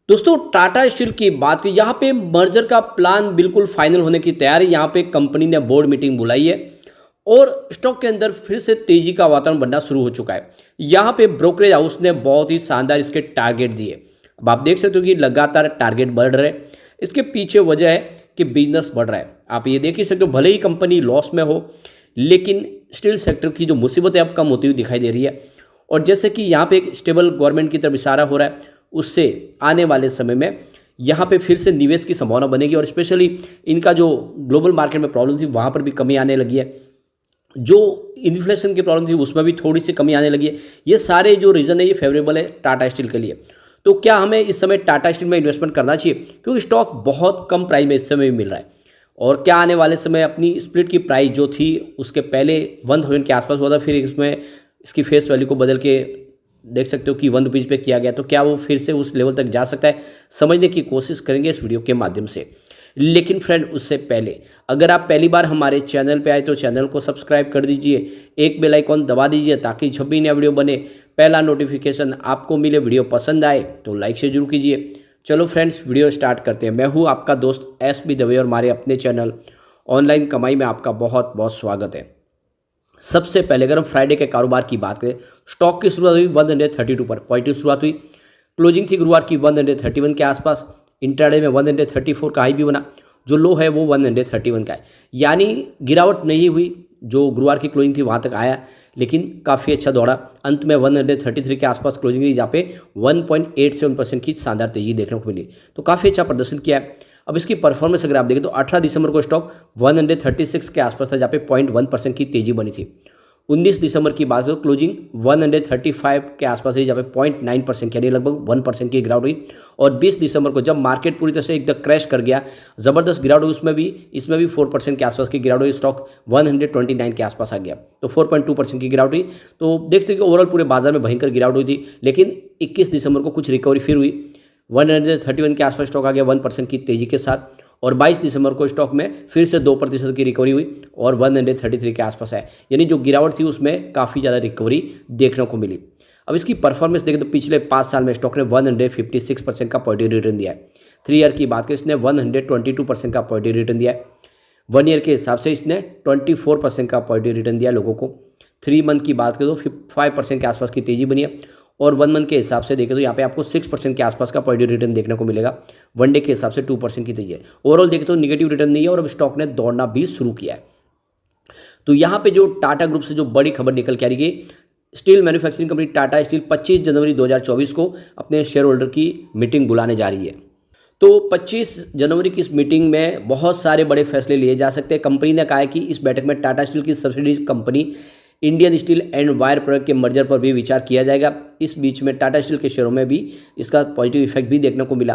दोस्तों टाटा स्टील की बात की यहाँ पे मर्जर का प्लान बिल्कुल फाइनल होने की तैयारी। यहाँ पे कंपनी ने बोर्ड मीटिंग बुलाई है और स्टॉक के अंदर फिर से तेजी का वातावरण बनना शुरू हो चुका है। यहाँ पे ब्रोकरेज हाउस ने बहुत ही शानदार इसके टारगेट दिए। अब आप देख सकते हो कि लगातार टारगेट बढ़ रहे हैं। इसके पीछे वजह है कि बिजनेस बढ़ रहा है। आप ये देख ही सकते हो, भले ही कंपनी लॉस में हो लेकिन स्टील सेक्टर की जो मुसीबतें अब कम होती हुई दिखाई दे रही है। और जैसे कि यहाँ पे एक स्टेबल गवर्नमेंट की तरफ इशारा हो रहा है, उससे आने वाले समय में यहाँ पे फिर से निवेश की संभावना बनेगी और स्पेशली इनका जो ग्लोबल मार्केट में प्रॉब्लम थी वहाँ पर भी कमी आने लगी है। जो इन्फ्लेशन की प्रॉब्लम थी उसमें भी थोड़ी सी कमी आने लगी है। ये सारे जो रीज़न है ये फेवरेबल है टाटा स्टील के लिए। तो क्या हमें इस समय टाटा स्टील में इन्वेस्टमेंट करना चाहिए, क्योंकि स्टॉक बहुत कम प्राइस में इस समय भी मिल रहा है। और क्या आने वाले समय अपनी स्प्लिट की प्राइस जो थी उसके पहले 1000 के आसपास हुआ था, फिर इसमें इसकी फेस वैल्यू को बदल के देख सकते हो कि 1 रुपीज़ पे किया गया, तो क्या वो फिर से उस लेवल तक जा सकता है, समझने की कोशिश करेंगे इस वीडियो के माध्यम से। लेकिन फ्रेंड उससे पहले अगर आप पहली बार हमारे चैनल पे आए तो चैनल को सब्सक्राइब कर दीजिए, एक बेल आइकॉन दबा दीजिए ताकि जब भी नया वीडियो बने पहला नोटिफिकेशन आपको मिले। वीडियो पसंद आए तो लाइक से जरूर कीजिए। चलो फ्रेंड्स वीडियो स्टार्ट करते हैं। मैं हूँ आपका दोस्त एस बी दवे और हमारे अपने चैनल ऑनलाइन कमाई में आपका बहुत बहुत स्वागत है। सबसे पहले अगर हम फ्राइडे के कारोबार की बात करें, स्टॉक की शुरुआत हुई 132 पर, पॉजिटिव शुरुआत हुई। क्लोजिंग थी गुरुवार की 131 के आसपास। इंट्राडे में 134 का हाई भी बना, जो लो है वो 131 का है, यानी गिरावट नहीं हुई। जो गुरुवार की क्लोजिंग थी वहाँ तक आया लेकिन काफ़ी अच्छा दौड़ा। अंत में 133 के आसपास क्लोजिंग रही, जहाँ पे 1.87% की शानदार तेजी देखने को मिली। तो काफ़ी अच्छा प्रदर्शन किया है। अब इसकी परफॉर्मेंस अगर आप देखें तो 18 दिसंबर को स्टॉक 136 के आसपास था, जहाँ पे 0.1% की तेजी बनी थी। 19 दिसंबर की बात करो क्लोजिंग 135 के आसपास रही, जहाँ पे 0.9% यानी लगभग 1% की गिरावट हुई। और 20 दिसंबर को जब मार्केट पूरी तरह से एकदम क्रैश कर गया, ज़बरदस्त गिरावट हुई, इसमें भी 4% के आसपास की गिरावट हुई। स्टॉक 129 के आसपास आ गया, तो 4.2% की गिरावट हुई। तो देखते हैं कि ओवरऑल पूरे बाजार में भयंकर गिरावट हुई थी, लेकिन 21 दिसंबर को कुछ रिकवरी फिर हुई। 131 के आसपास स्टॉक आ गया 1% की तेजी के साथ। और 22 दिसंबर को स्टॉक में फिर से 2% की रिकवरी हुई और 133 के आसपास है, यानी जो गिरावट थी उसमें काफ़ी ज़्यादा रिकवरी देखने को मिली। अब इसकी परफॉर्मेंस देखें तो पिछले 5 साल में स्टॉक ने 156% का पॉजिटिव रिटर्न दिया है। 3 ईयर की बात करें इसने 122% का पॉजिटिव रिटर्न दिया है। 1 ईयर के हिसाब से इसने 24% का पॉजिटिव रिटर्न दिया लोगों को। 3 मंथ की बात करें तो 5% के आसपास की तेजी बनी है। और 1 मंथ के हिसाब से देखें तो यहाँ पे आपको 6% के आसपास का पॉजिटिव रिटर्न देखने को मिलेगा। 1 डे के हिसाब से 2% की तेजी है। ओवरऑल देखें तो निगेटिव रिटर्न नहीं है और अब स्टॉक ने दौड़ना भी शुरू किया है। तो यहाँ पे जो टाटा ग्रुप से जो बड़ी खबर निकल के आ रही है, steel manufacturing company Tata steel 25 जनवरी 2024 को अपने शेयर होल्डर की मीटिंग बुलाने जा रही है। तो 25 जनवरी की इस मीटिंग में बहुत सारे बड़े फैसले लिए जा सकते हैं। कंपनी ने कहा है कि इस बैठक में टाटा स्टील की subsidies company Indian steel and wire product के मर्जर पर भी विचार किया जाएगा। इस बीच में टाटा स्टील के शेयरों में भी इसका पॉजिटिव इफेक्ट भी देखने को मिला।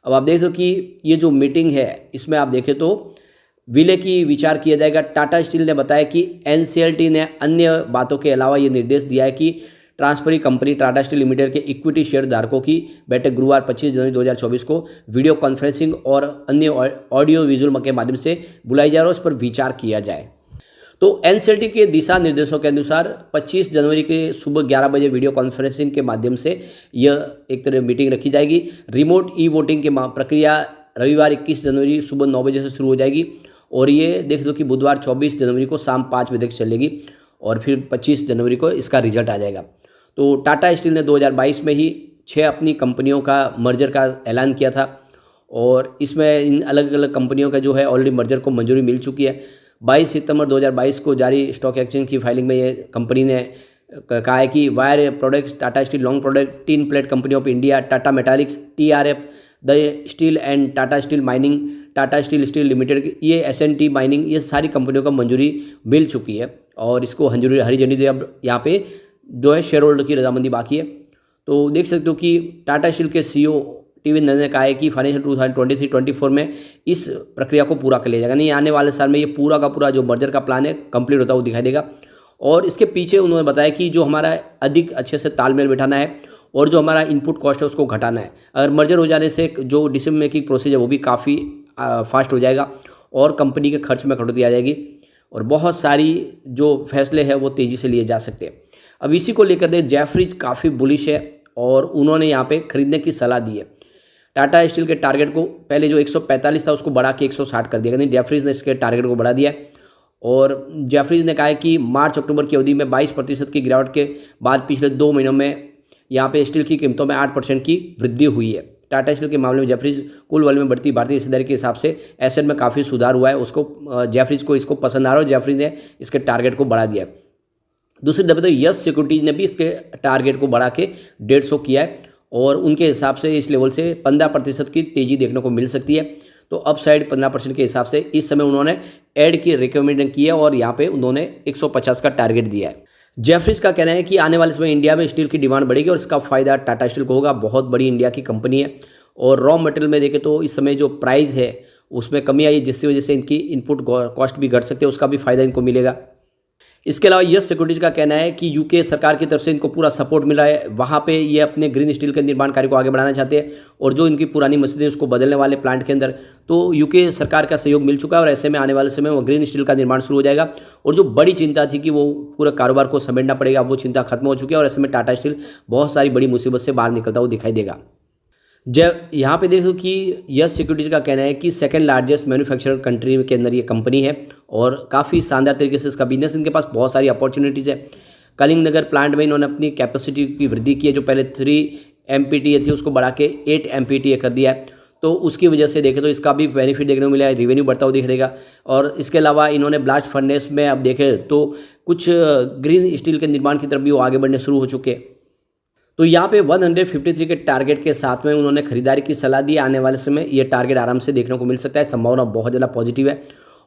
अब आप देख दो कि ये जो मीटिंग है इसमें आप देखें तो विलय की विचार किया जाएगा। टाटा स्टील ने बताया कि एनसीएलटी ने अन्य बातों के अलावा ये निर्देश दिया है कि transferee company Tata steel limited के इक्विटी शेयर धारकों की बैठक गुरुवार 25 जनवरी 2024 को वीडियो कॉन्फ्रेंसिंग और अन्य ऑडियो विजुअल के माध्यम से बुलाई जा रही है, उस पर विचार किया जाए। तो एनसीएलटी के दिशा निर्देशों के अनुसार 25 जनवरी के सुबह 11 बजे वीडियो कॉन्फ्रेंसिंग के माध्यम से यह एक तरह मीटिंग रखी जाएगी। रिमोट ई वोटिंग की प्रक्रिया रविवार 21 जनवरी सुबह 9 बजे से शुरू हो जाएगी और ये देख दो कि बुधवार 24 जनवरी को शाम 5 बजे तक चलेगी और फिर 25 जनवरी को इसका रिजल्ट आ जाएगा। तो टाटा स्टील ने 2022 में ही 6 अपनी कंपनियों का मर्जर का ऐलान किया था और इसमें इन अलग अलग कंपनियों का जो है ऑलरेडी मर्जर को मंजूरी मिल चुकी है। 22 सितंबर 2022 को जारी स्टॉक एक्सचेंज की फाइलिंग में ये कंपनी ने कहा है कि wire products, Tata steel long product, tin plate company of India, Tata Metaliks, TRF, the steel and Tata steel mining, Tata steel steel limited, ये SNT माइनिंग, ये सारी कंपनियों को मंजूरी मिल चुकी है और इसको हरी झंडी दी। अब यहाँ पे जो है शेयर होल्डर की रजामंदी बाकी है। तो देख सकते हो कि टाटा स्टील के CEO टीवी नंदन ने कहा है कि फाइनेंशियल 2023-24 में इस प्रक्रिया को पूरा कर लिया जाएगा। नहीं, आने वाले साल में ये पूरा का पूरा जो मर्जर का प्लान है कंप्लीट होता हुआ दिखाई देगा। और इसके पीछे उन्होंने बताया कि जो हमारा अधिक अच्छे से तालमेल बिठाना है और जो हमारा इनपुट कॉस्ट है उसको घटाना है। अगर मर्जर हो जाने से जो डिसीजन मेकिंग प्रोसेस है वो भी काफ़ी फास्ट हो जाएगा और कंपनी के खर्च में कटौती आ जाएगी और बहुत सारी जो फैसले हैं वो तेज़ी से लिए जा सकते हैं। अब इसी को लेकर जेफरीज काफ़ी बुलिश है और उन्होंने यहाँ पे खरीदने की सलाह दी है। टाटा स्टील के टारगेट को पहले जो 145 था उसको बढ़ा के 160 कर दिया, यानी जेफरीज ने इसके टारगेट को बढ़ा दिया है। और जेफरीज ने कहा है कि मार्च अक्टूबर की अवधि में 22% की गिरावट के बाद पिछले 2 महीनों में यहाँ पे स्टील की कीमतों में 8% की वृद्धि हुई है। टाटा स्टील के मामले में जेफरीज कुल वॉल्यूम में बढ़ती भारतीय हिस्सेदारी के हिसाब से एसेट में काफ़ी सुधार हुआ है, उसको जेफरीज को इसको पसंद आ रहा है और जेफरीज ने इसके टारगेट को बढ़ा दिया है। दूसरी तरफ तो यस सिक्योरिटीज ने भी इसके टारगेट को बढ़ा के 150 किया है और उनके हिसाब से इस लेवल से 15% की तेज़ी देखने को मिल सकती है। तो अपसाइड 15% के हिसाब से इस समय उन्होंने ऐड की रिकमेंड की है और यहाँ पे उन्होंने 150 का टारगेट दिया है। जेफरीज का कहना है कि आने वाले समय इंडिया में स्टील की डिमांड बढ़ेगी और इसका फायदा टाटा स्टील को होगा। बहुत बड़ी इंडिया की कंपनी है और रॉ मटेरियल में देखें तो इस समय जो प्राइस है उसमें कमी आई है, जिसकी वजह से इनकी इनपुट कॉस्ट भी घट सकते हैं, उसका भी फायदा इनको मिलेगा। इसके अलावा यस सिक्योरिटीज का कहना है कि यूके सरकार की तरफ से इनको पूरा सपोर्ट मिला है, वहाँ पे ये अपने ग्रीन स्टील के निर्माण कार्य को आगे बढ़ाना चाहते हैं और जो इनकी पुरानी मशीनें उसको बदलने वाले प्लांट के अंदर तो यूके सरकार का सहयोग मिल चुका है और ऐसे में आने वाले समय वो ग्रीन स्टील का निर्माण शुरू हो जाएगा। और जो बड़ी चिंता थी कि वो पूरे कारोबार को समेटना पड़ेगा, वो चिंता खत्म हो चुकी है और ऐसे में टाटा स्टील बहुत सारी बड़ी मुसीबत से बाहर निकलता हुआ दिखाई देगा। जब यहाँ पे देखो कि यस सिक्योरिटीज का कहना है कि सेकंड लार्जेस्ट मैन्युफैक्चरर कंट्री के अंदर ये कंपनी है और काफ़ी शानदार तरीके से इसका बिजनेस, इनके पास बहुत सारी अपॉर्चुनिटीज़ है। कलिंग नगर प्लांट में इन्होंने अपनी कैपेसिटी की वृद्धि की है, जो पहले 3 MPTA थी उसको बढ़ा के 8 MPTA कर दिया है। तो उसकी वजह से देखें तो इसका भी बेनिफिट देखने को मिला है, रेवेन्यू बढ़ता हुआ दिख देगा। और इसके अलावा इन्होंने ब्लास्ट फर्नेस में अब देखें तो कुछ ग्रीन स्टील के निर्माण की तरफ भी वो आगे बढ़ने शुरू हो चुके हैं। तो यहाँ पे 153 के टारगेट के साथ में उन्होंने खरीदारी की सलाह दी। आने वाले समय ये टारगेट आराम से देखने को मिल सकता है, संभावना बहुत ज़्यादा पॉजिटिव है।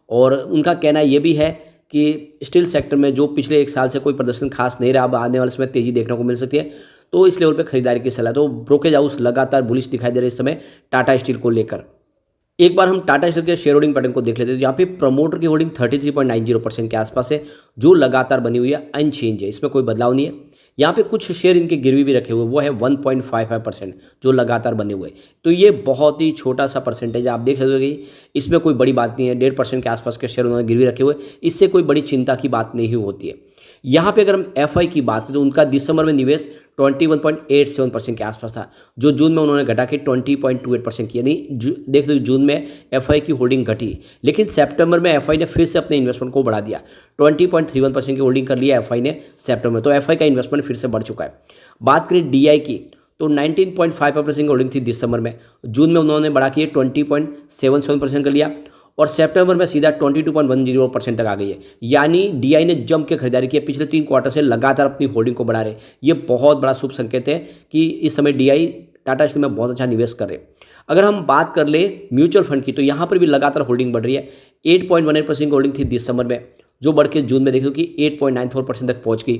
और उनका कहना ये भी है कि स्टील सेक्टर में जो पिछले 1 साल से कोई प्रदर्शन खास नहीं रहा, अब आने वाले समय तेज़ी देखने को मिल सकती है। तो इस लेवल पे खरीदारी की सलाह, तो ब्रोकेज हाउस लगातार बुलिश दिखाई दे रहे इस समय टाटा स्टील को लेकर। एक बार हम टाटा स्टील के शेयर होल्डिंग पैटर्न को देख लेते हैं। तो यहाँ पे प्रमोटर की होल्डिंग 33.90% के आसपास है, जो लगातार बनी हुई है, अनचेंज है, इसमें कोई बदलाव नहीं है। यहाँ पे कुछ शेयर इनके गिरवी भी रखे हुए, वो है 1.55% जो लगातार बने हुए। तो ये बहुत ही छोटा सा परसेंटेज आप देख सकते हो कि इसमें कोई बड़ी बात नहीं है। 1.5% के आसपास के शेयर उन्होंने गिरवी रखे हुए, इससे कोई बड़ी चिंता की बात नहीं होती है। यहाँ पे अगर हम FI की बात करें तो उनका दिसंबर में निवेश 21.87% के आसपास था, जो जून में उन्होंने घटा के 20.28% किया। यानी देख लो जून में FI की होल्डिंग घटी, लेकिन सितंबर में FI ने फिर से अपने इन्वेस्टमेंट को बढ़ा दिया। 20.31% की होल्डिंग कर लिया FI ने सितंबर में, तो FI का इन्वेस्टमेंट फिर से बढ़ चुका है। बात करें DI की तो 19.55% की होल्डिंग थी दिसंबर में, जून में उन्होंने बढ़ा के 20.77% कर लिया और सितंबर में सीधा 22.10% तक आ गई है। यानी DI ने जम के खरीदारी की है, पिछले 3 क्वार्टर से लगातार अपनी होल्डिंग को बढ़ा रहे। ये बहुत बड़ा शुभ संकेत है कि इस समय DI टाटा स्टील में बहुत अच्छा निवेश कर रहे हैं। अगर हम बात कर ले म्यूचुअल फंड की तो यहाँ पर भी लगातार होल्डिंग बढ़ रही है। 8.18% की होल्डिंग थी दिसंबर में, जो बढ़ के जून में देखो कि 8.94% तक पहुँच गई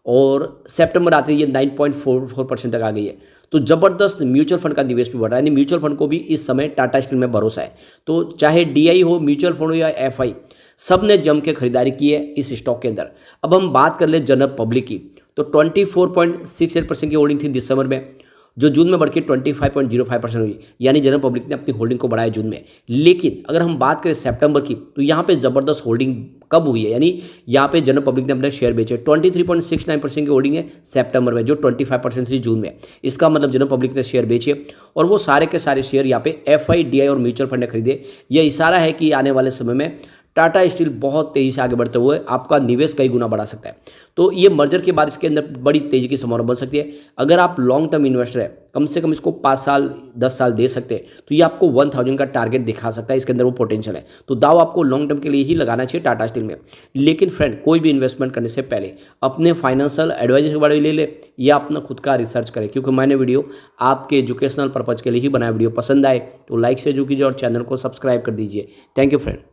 और सितंबर आते ही ये 9.44% तक आ गई है। तो ज़बरदस्त म्यूचुअल फंड का निवेश भी बढ़ रहा है, यानी म्यूचुअल फंड को भी इस समय टाटा स्टील में भरोसा है। तो चाहे DI हो, म्यूचुअल फंड हो या FI, सब ने जम के खरीदारी की है इस स्टॉक के अंदर। अब हम बात कर ले जनरल पब्लिक की तो 24.68% की होल्डिंग थी दिसंबर में, जो जून में बढ़ के 25.05% हुई। यानी जनरल पब्लिक ने अपनी होल्डिंग को बढ़ाया जून में। लेकिन अगर हम बात करें सितंबर की तो यहाँ पे ज़बरदस्त होल्डिंग कब हुई है, यानी यहाँ पे जनरल पब्लिक ने अपने शेयर बेचे। 23.69% की होल्डिंग है सितंबर में, जो 25% थी जून में। इसका मतलब जनरल पब्लिक ने शेयर बेचे और वो सारे के सारे शेयर यहाँ पे FI, DI और म्यूचुअल फंड ने खरीदे। यह इशारा है कि आने वाले समय में टाटा स्टील बहुत तेज़ी से आगे बढ़ते हुए आपका निवेश कई गुना बढ़ा सकता है। तो ये मर्जर के बाद इसके अंदर बड़ी तेज़ी की संभावना बन सकती है। अगर आप लॉन्ग टर्म इन्वेस्टर है, कम से कम इसको 5 साल 10 साल दे सकते हैं, तो ये आपको 1000 का टारगेट दिखा सकता है। इसके अंदर वो पोटेंशियल है, तो दाव आपको लॉन्ग टर्म के लिए ही लगाना चाहिए टाटा स्टील में। लेकिन फ्रेंड, कोई भी इन्वेस्टमेंट करने से पहले अपने फाइनेंशियल एडवाइजर के बारे में ले ले या अपना खुद का रिसर्च करें, क्योंकि मैंने वीडियो आपके एजुकेशनल पर्पज़ के लिए ही बनाया। वीडियो पसंद आए तो लाइक से जो कीजिए और चैनल को सब्सक्राइब कर दीजिए। Thank you friend.